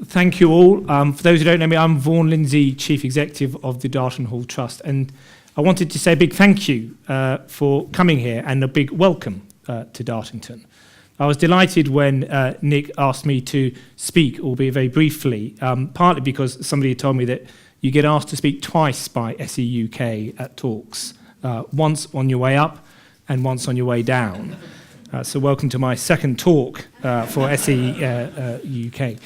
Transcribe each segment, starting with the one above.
Thank you all. For those who don't know me, I'm Vaughan, Lindsay, Chief Executive of the Darlington Hall Trust, and I wanted to say a big thank you for coming here and a big welcome to Darlington. I was delighted when Nick asked me to speak, albeit very briefly, partly because somebody told me that you get asked to speak twice by SE UK at talks, once on your way up and once on your way down. So welcome to my second talk for SE UK.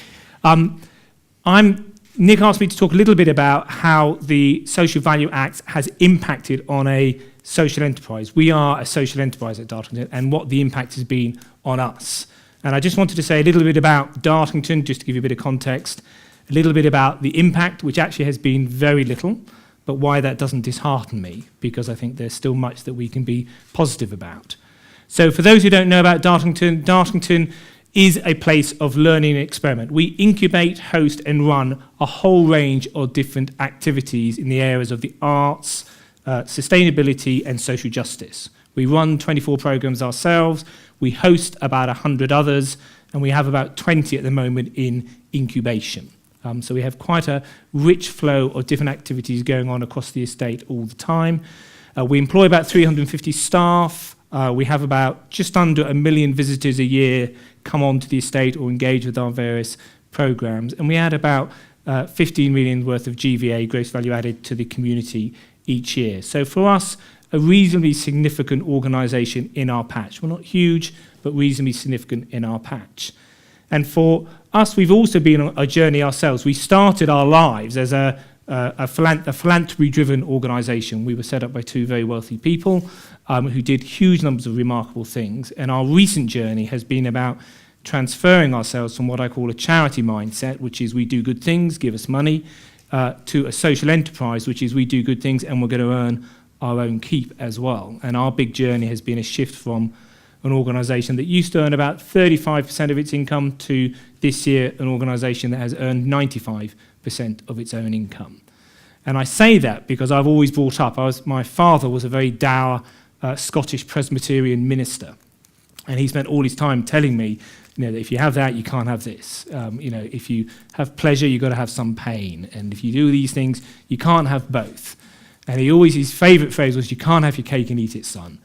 Nick asked me to talk a little bit about how the Social Value Act has impacted on a social enterprise. We are a social enterprise at Darlington, and what the impact has been on us. And I just wanted to say a little bit about Darlington, just to give you a bit of context, a little bit about the impact, which actually has been very little, but why that doesn't dishearten me, because I think there's still much that we can be positive about. So for those who don't know about Darlington, Darlington is a place of learning and experiment. We incubate, host and run a whole range of different activities in the areas of the arts, sustainability and social justice. We run 24 programs ourselves, we host about 100 others, and we have about 20 at the moment in incubation. So we have quite a rich flow of different activities going on across the estate all the time. We employ about 350 staff. We have about just under 1 million visitors a year come onto the estate or engage with our various programs. And we add about 15 million worth of GVA, gross value added, to the community each year. So for us, a reasonably significant organisation in our patch. We're not huge, but reasonably significant in our patch. And for us, we've also been on a journey ourselves. We started our lives as a philanthropy-driven organisation. We were set up by two very wealthy people who did huge numbers of remarkable things. And our recent journey has been about transferring ourselves from what I call a charity mindset, which is we do good things, give us money, to a social enterprise, which is we do good things and we're going to earn our own keep as well. And our big journey has been a shift from an organisation that used to earn about 35% of its income to this year an organisation that has earned 95% of its own income. And I say that because I've always brought up, my father was a very dour Scottish Presbyterian minister, and he spent all his time telling me, that if you have that, you can't have this. If you have pleasure, you've got to have some pain, and if you do these things, you can't have both. And his favourite phrase was, "You can't have your cake and eat it, son."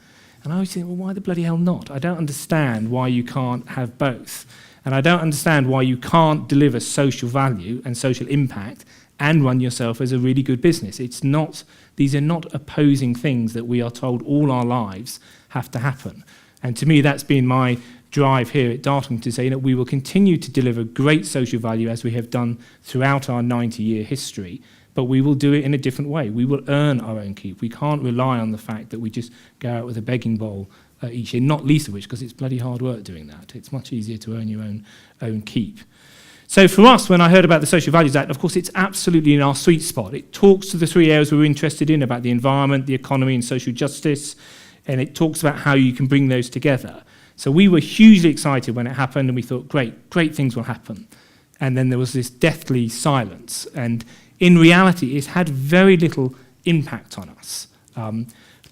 And I always think, well, why the bloody hell not? I don't understand why you can't have both. And I don't understand why you can't deliver social value and social impact and run yourself as a really good business. These are not opposing things that we are told all our lives have to happen. And to me, that's been my drive here at Darlington to say that we will continue to deliver great social value as we have done throughout our 90-year history, but we will do it in a different way. We will earn our own keep. We can't rely on the fact that we just go out with a begging bowl each year, not least of which because it's bloody hard work doing that. It's much easier to earn your own keep. So for us, when I heard about the Social Values Act, of course, it's absolutely in our sweet spot. It talks to the three areas we're interested in, about the environment, the economy and social justice, and it talks about how you can bring those together. So we were hugely excited when it happened, and we thought, great things will happen. And then there was this deathly silence, and in reality, it's had very little impact on us,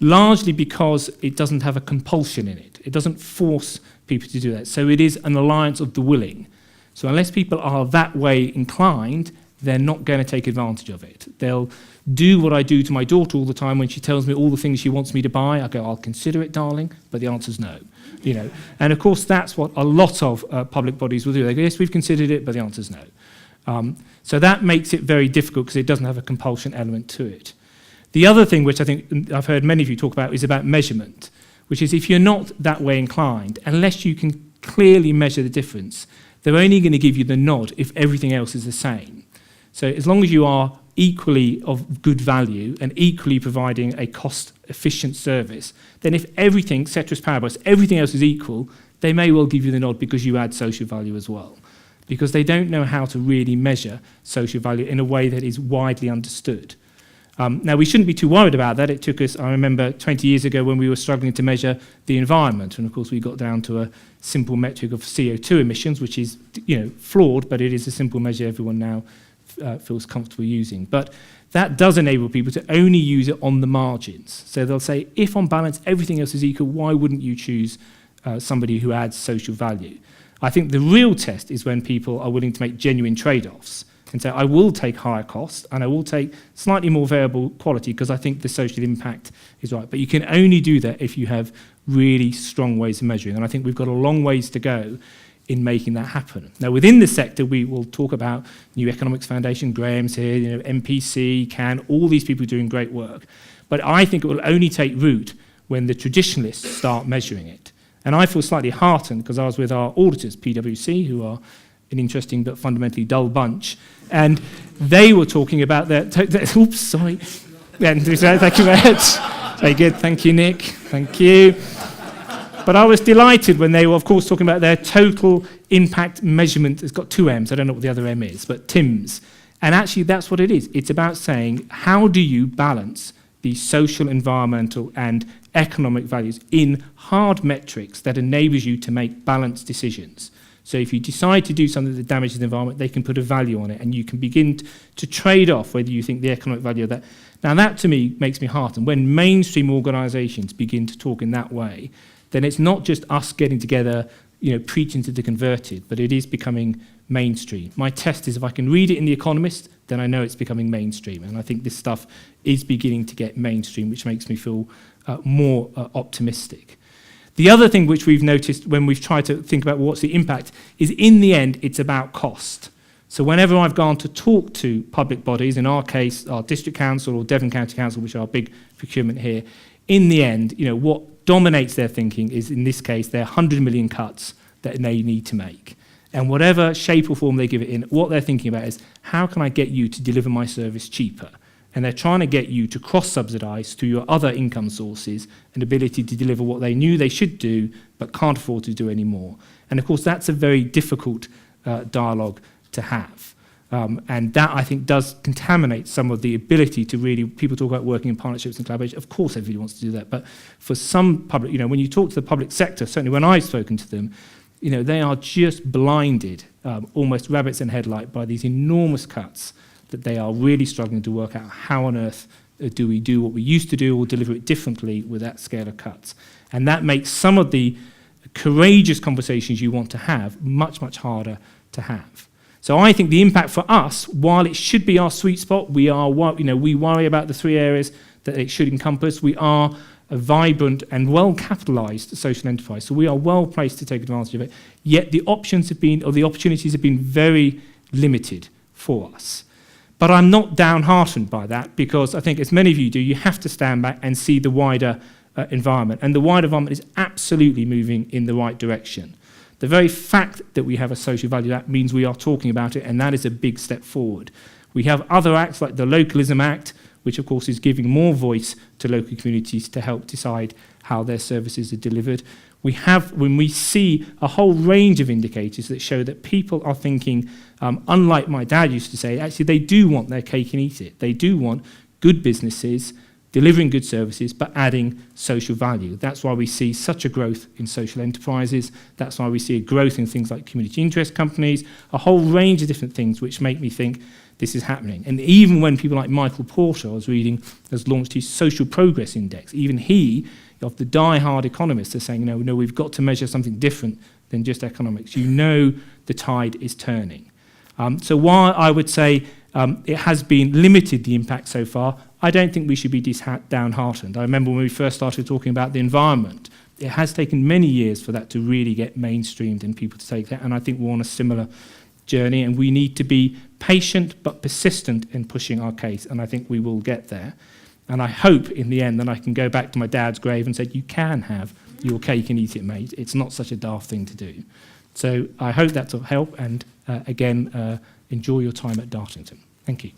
largely because it doesn't have a compulsion in it. It doesn't force people to do that. So it is an alliance of the willing. So unless people are that way inclined, they're not going to take advantage of it. They'll do what I do to my daughter all the time when she tells me all the things she wants me to buy. I go, "I'll consider it, darling," but the answer's no. And of course, that's what a lot of public bodies will do. They go, "Yes, we've considered it," but the answer's no. So that makes it very difficult because it doesn't have a compulsion element to it. The other thing, which I think I've heard many of you talk about, is about measurement, which is if you're not that way inclined, unless you can clearly measure the difference, they're only going to give you the nod if everything else is the same. So as long as you are equally of good value and equally providing a cost-efficient service, then if everything, ceteris paribus, everything else is equal, they may well give you the nod because you add social value as well, because they don't know how to really measure social value in a way that is widely understood. Now, we shouldn't be too worried about that. It took us, I remember 20 years ago when we were struggling to measure the environment, and of course we got down to a simple metric of CO2 emissions, which is flawed, but it is a simple measure everyone now feels comfortable using. But that does enable people to only use it on the margins. So they'll say, if on balance everything else is equal, why wouldn't you choose somebody who adds social value? I think the real test is when people are willing to make genuine trade-offs and say, I will take higher costs and I will take slightly more variable quality because I think the social impact is right. But you can only do that if you have really strong ways of measuring. And I think we've got a long ways to go in making that happen. Now, within the sector, we will talk about New Economics Foundation, Graham's here, MPC, CAN, all these people doing great work. But I think it will only take root when the traditionalists start measuring it. And I feel slightly heartened because I was with our auditors, PwC, who are an interesting but fundamentally dull bunch, and they were talking about their oops, sorry. Thank you very much. Very good, thank you, Nick. Thank you. But I was delighted when they were, of course, talking about their total impact measurement. It's got 2 M's. I don't know what the other M is, but TIMS. And actually, that's what it is. It's about saying, how do you balance the social, environmental, and economic values in hard metrics that enables you to make balanced decisions? So if you decide to do something that damages the environment, they can put a value on it, and you can begin to trade off whether you think the economic value of that. Now, that to me makes me heartened. When mainstream organisations begin to talk in that way, then it's not just us getting together, preaching to the converted, but it is becoming mainstream. My test is if I can read it in The Economist, then I know it's becoming mainstream. And I think this stuff is beginning to get mainstream, which makes me feel more optimistic. The other thing which we've noticed when we've tried to think about what's the impact is, in the end, it's about cost. So whenever I've gone to talk to public bodies, in our case, our district council or Devon County Council, which are our big procurement here, in the end, what dominates their thinking is, in this case, their 100 million cuts that they need to make. And whatever shape or form they give it in, what they're thinking about is, how can I get you to deliver my service cheaper? And they're trying to get you to cross-subsidise through your other income sources and ability to deliver what they knew they should do but can't afford to do anymore. And, of course, that's a very difficult dialogue to have. And that, I think, does contaminate some of the ability to really, people talk about working in partnerships and collaboration. Of course, everybody wants to do that. But for some public, when you talk to the public sector, certainly when I've spoken to them, they are just blinded, almost rabbits in headlight, by these enormous cuts that they are really struggling to work out how on earth do we do what we used to do or deliver it differently with that scale of cuts. And that makes some of the courageous conversations you want to have much, much harder to have. So I think the impact for us, while it should be our sweet spot, we worry about the 3 areas that it should encompass. We are a vibrant and well-capitalised social enterprise, so we are well placed to take advantage of it. Yet the opportunities have been very limited for us. But I'm not downhearted by that, because I think, as many of you do, you have to stand back and see the wider environment. And the wider environment is absolutely moving in the right direction. The very fact that we have a Social Value Act means we are talking about it, and that is a big step forward. We have other acts like the Localism Act, which of course is giving more voice to local communities to help decide how their services are delivered. When we see a whole range of indicators that show that people are thinking, unlike my dad used to say, actually they do want their cake and eat it. They do want good businesses delivering good services but adding social value. That's why we see such a growth in social enterprises. That's why we see a growth in things like community interest companies, a whole range of different things which make me think this is happening. And even when people like Michael Porter, I was reading, has launched his Social Progress Index, even he, of the die-hard economists, are saying, no, we've got to measure something different than just economics. The tide is turning. So while I would say it has been limited, the impact so far, I don't think we should be downhearted. I remember when we first started talking about the environment, it has taken many years for that to really get mainstreamed and people to take that, and I think we're on a similar journey, and we need to be patient but persistent in pushing our case, and I think we will get there. And I hope in the end that I can go back to my dad's grave and say, you can have your cake and eat it, mate. It's not such a daft thing to do. So I hope that's of help, and again, enjoy your time at Darlington. Thank you.